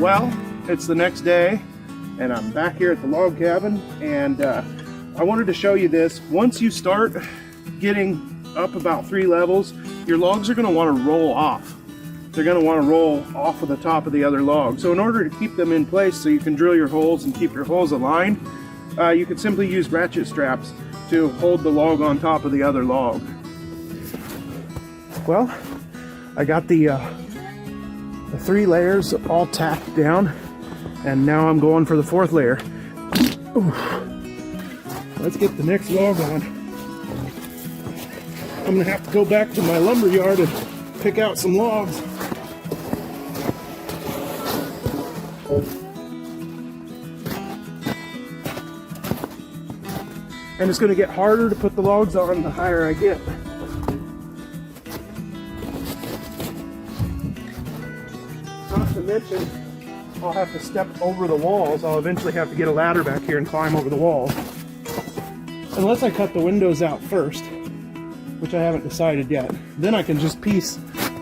Well, it's the next day and I'm back here at the log cabin, and I wanted to show you this. Once you start getting up about 3 levels, your logs are going to want to roll off. They're going to want to roll off of the top of the other log. So in order to keep them in place so you can drill your holes and keep your holes aligned, you could simply use ratchet straps to hold the log on top of the other log. Well, I got the 3 layers all tacked down, and now I'm going for the 4th layer. Ooh. Let's get the next log on. I'm gonna have to go back to my lumber yard and pick out some logs. And it's gonna get harder to put the logs on the higher I get. Not to mention, I'll have to step over the walls. I'll eventually have to get a ladder back here and climb over the walls. Unless I cut the windows out first, which I haven't decided yet. Then I can just piece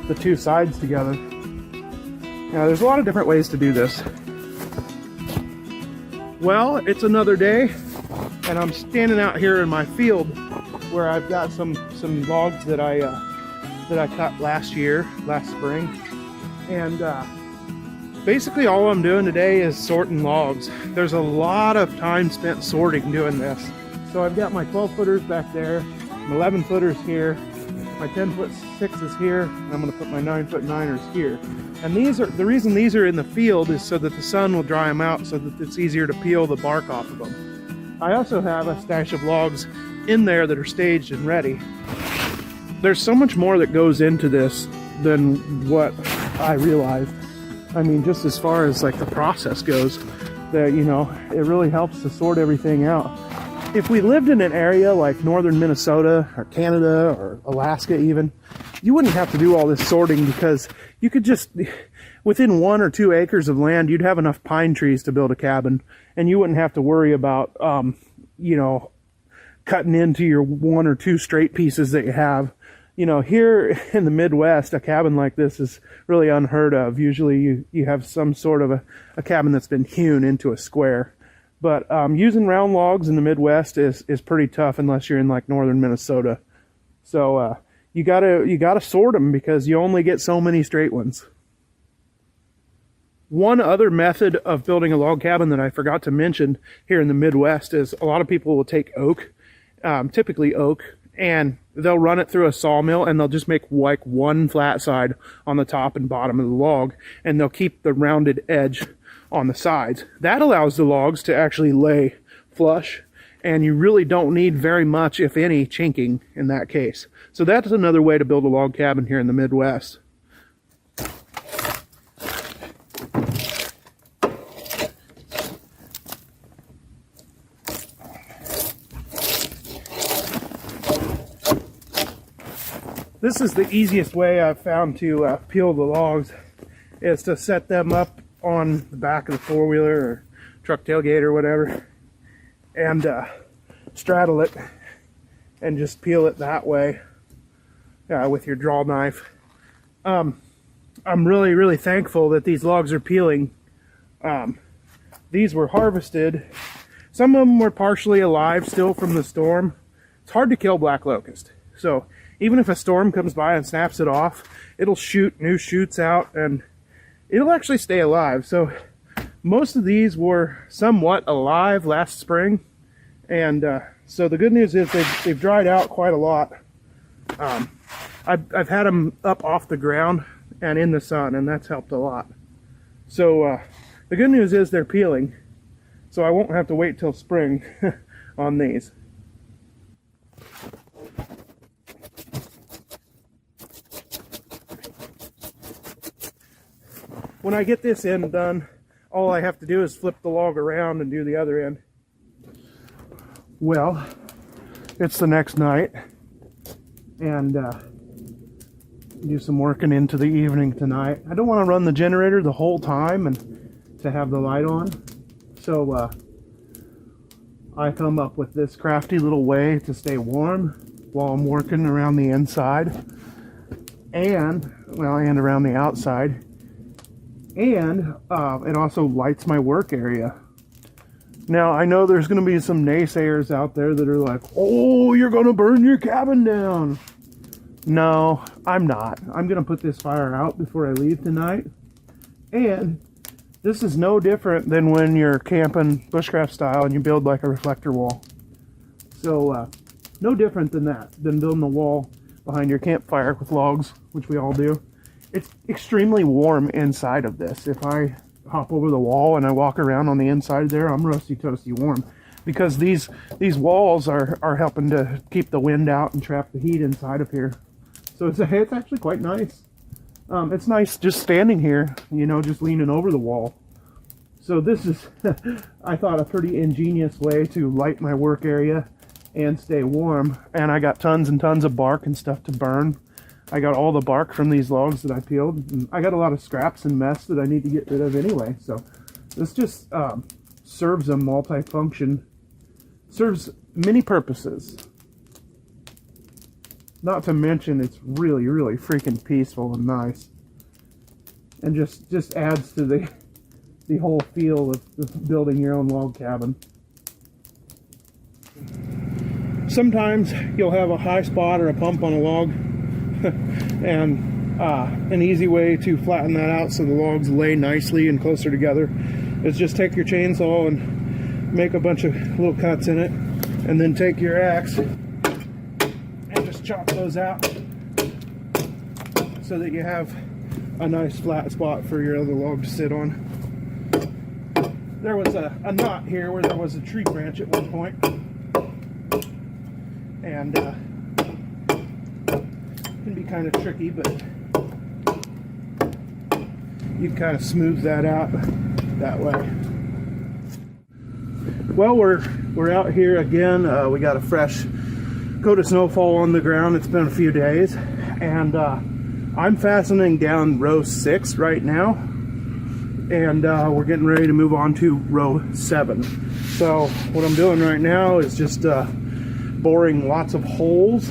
the 2 sides together. Now, there's a lot of different ways to do this. Well, it's another day, and I'm standing out here in my field where I've got some logs that I cut last spring, and basically all I'm doing today is sorting logs. There's a lot of time spent sorting doing this. So I've got my 12-footers back there, my 11-footers here, my 10-foot-6s here, and I'm going to put my 9-foot-9ers here. And the reason these are in the field is so that the sun will dry them out, so that it's easier to peel the bark off of them. I also have a stash of logs in there that are staged and ready. There's so much more that goes into this than what I realized. I mean, just as far as like the process goes, that, you know, it really helps to sort everything out. If we lived in an area like northern Minnesota or Canada or Alaska even, you wouldn't have to do all this sorting, because you could just, within 1 or 2 acres of land, you'd have enough pine trees to build a cabin, and you wouldn't have to worry about, you know, cutting into your 1 or 2 straight pieces that you have. You know, here in the Midwest, a cabin like this is really unheard of. Usually you have some sort of a cabin that's been hewn into a square. But using round logs in the Midwest is pretty tough unless you're in like northern Minnesota. So you gotta sort them, because you only get so many straight ones. One other method of building a log cabin that I forgot to mention here in the Midwest is a lot of people will take oak, typically oak, and they'll run it through a sawmill, and they'll just make like one flat side on the top and bottom of the log, and they'll keep the rounded edge on the sides. That allows the logs to actually lay flush, and you really don't need very much, if any, chinking in that case. So that's another way to build a log cabin here in the Midwest. This is the easiest way I've found to peel the logs, is to set them up on the back of the 4-wheeler or truck tailgate or whatever, and straddle it and just peel it that way with your draw knife. I'm really thankful that these logs are peeling. These were harvested. Some of them were partially alive still from the storm. It's hard to kill black locust, so even if a storm comes by and snaps it off, it'll shoot new shoots out, and it'll actually stay alive. So most of these were somewhat alive last spring, and so the good news is they've dried out quite a lot. I've had them up off the ground and in the sun, and that's helped a lot. So the good news is they're peeling, so I won't have to wait till spring on these. When I get this end done, all I have to do is flip the log around and do the other end. Well, it's the next night, and do some working into the evening tonight. I don't want to run the generator the whole time and to have the light on, so I come up with this crafty little way to stay warm while I'm working around the inside and around the outside. And it also lights my work area. Now, I know there's going to be some naysayers out there that are like, oh, you're going to burn your cabin down. No, I'm not. I'm going to put this fire out before I leave tonight. And this is no different than when you're camping bushcraft style and you build like a reflector wall. So, no different than that, than building a wall behind your campfire with logs, which we all do. It's extremely warm inside of this. If I hop over the wall and I walk around on the inside there, I'm roasty toasty warm, because these walls are helping to keep the wind out and trap the heat inside of here. So it's actually quite nice. It's nice just standing here, you know, just leaning over the wall. So this is, I thought, a pretty ingenious way to light my work area and stay warm. And I got tons and tons of bark and stuff to burn. I got all the bark from these logs that I peeled. And I got a lot of scraps and mess that I need to get rid of anyway. So this just serves a multi-function, serves many purposes. Not to mention it's really, really freaking peaceful and nice. And just adds to the whole feel of building your own log cabin. Sometimes you'll have a high spot or a pump on a log. And an easy way to flatten that out so the logs lay nicely and closer together is just take your chainsaw and make a bunch of little cuts in it, and then take your axe and just chop those out so that you have a nice flat spot for your other log to sit on. There was a knot here where there was a tree branch at one point, and can be kind of tricky, but you kind of smooth that out that way. Well, we're out here again. We got a fresh coat of snowfall on the ground. It's been a few days, and I'm fastening down row 6 right now, and we're getting ready to move on to row 7. So what I'm doing right now is just boring lots of holes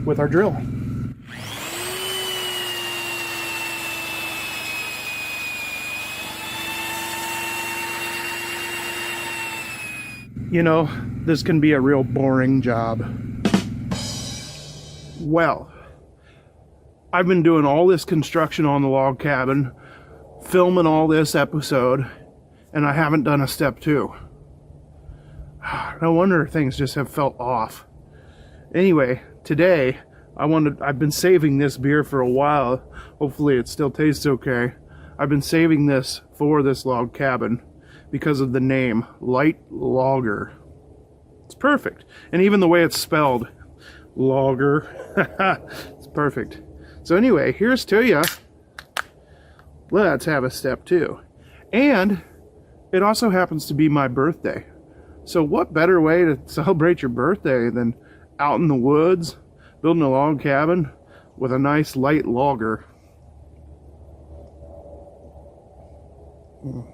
with our drill. You know, this can be a real boring job. Well, I've been doing all this construction on the log cabin, filming all this episode, and I haven't done a step 2. No wonder things just have felt off. Anyway, today, I've been saving this beer for a while. Hopefully it still tastes okay. I've been saving this for this log cabin because of the name, Light Lager. It's perfect. And even the way it's spelled, lager, it's perfect. So anyway, here's to ya. Let's have a step 2. And it also happens to be my birthday. So what better way to celebrate your birthday than out in the woods, building a log cabin with a nice light lager. Ooh.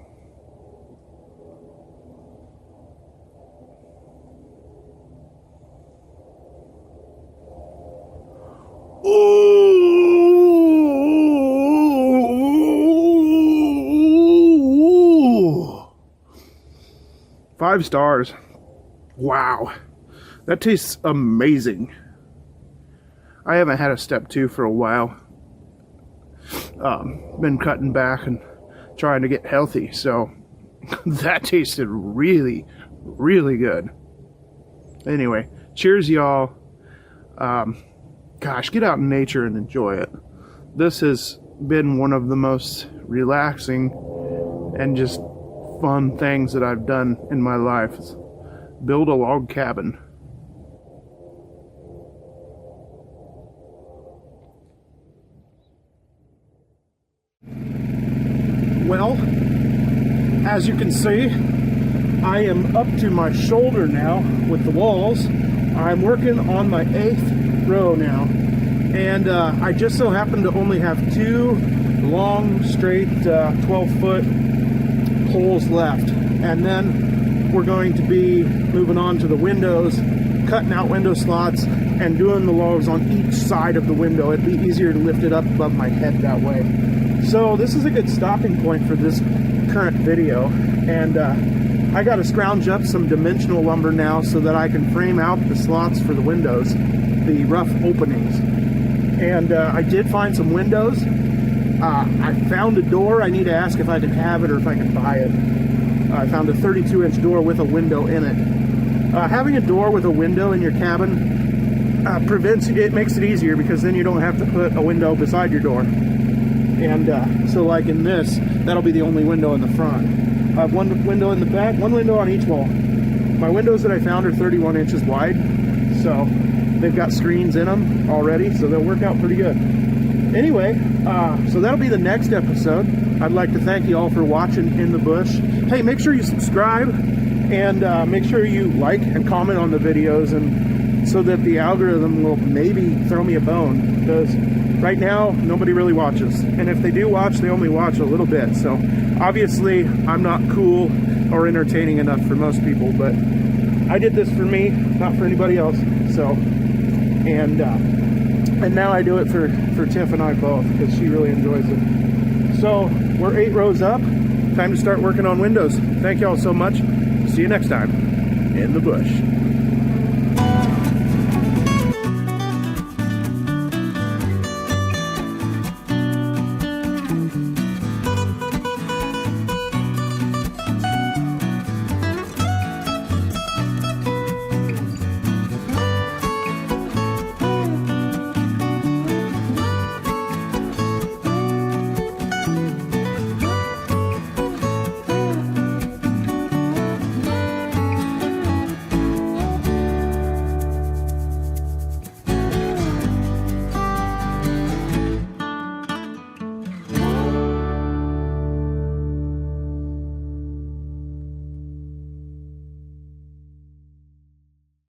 5 stars. Wow. That tastes amazing. I haven't had a step 2 for a while. Been cutting back and trying to get healthy, so that tasted really, really good. Anyway, cheers y'all. Gosh, get out in nature and enjoy it. This has been one of the most relaxing and just fun things that I've done in my life. Build a log cabin. Well, as you can see, I am up to my shoulder now with the walls. I'm working on my 8th row now, and I just so happen to only have 2 long, straight 12-foot holes left, and then we're going to be moving on to the windows, cutting out window slots and doing the logs on each side of the window. It'd be easier to lift it up above my head that way. So this is a good stopping point for this current video, and I got to scrounge up some dimensional lumber now so that I can frame out the slots for the windows, the rough openings. And I did find some windows. I found a door. I need to ask if I can have it or if I can buy it. I found a 32-inch door with a window in it. Having a door with a window in your cabin it makes it easier, because then you don't have to put a window beside your door. And so like in this, that'll be the only window in the front. I have one window in the back, one window on each wall. My windows that I found are 31 inches wide, so they've got screens in them already, so they'll work out pretty good. Anyway, so that'll be the next episode. I'd like to thank you all for watching In the Bush. Hey, make sure you subscribe, and make sure you like and comment on the videos, and so that the algorithm will maybe throw me a bone, because right now nobody really watches, and if they do watch, they only watch a little bit. So obviously I'm not cool or entertaining enough for most people, but I did this for me, not for anybody else. So and now I do it for Tiff and I both, because she really enjoys it. So we're 8 rows up. Time to start working on windows. Thank y'all so much. See you next time in the bush.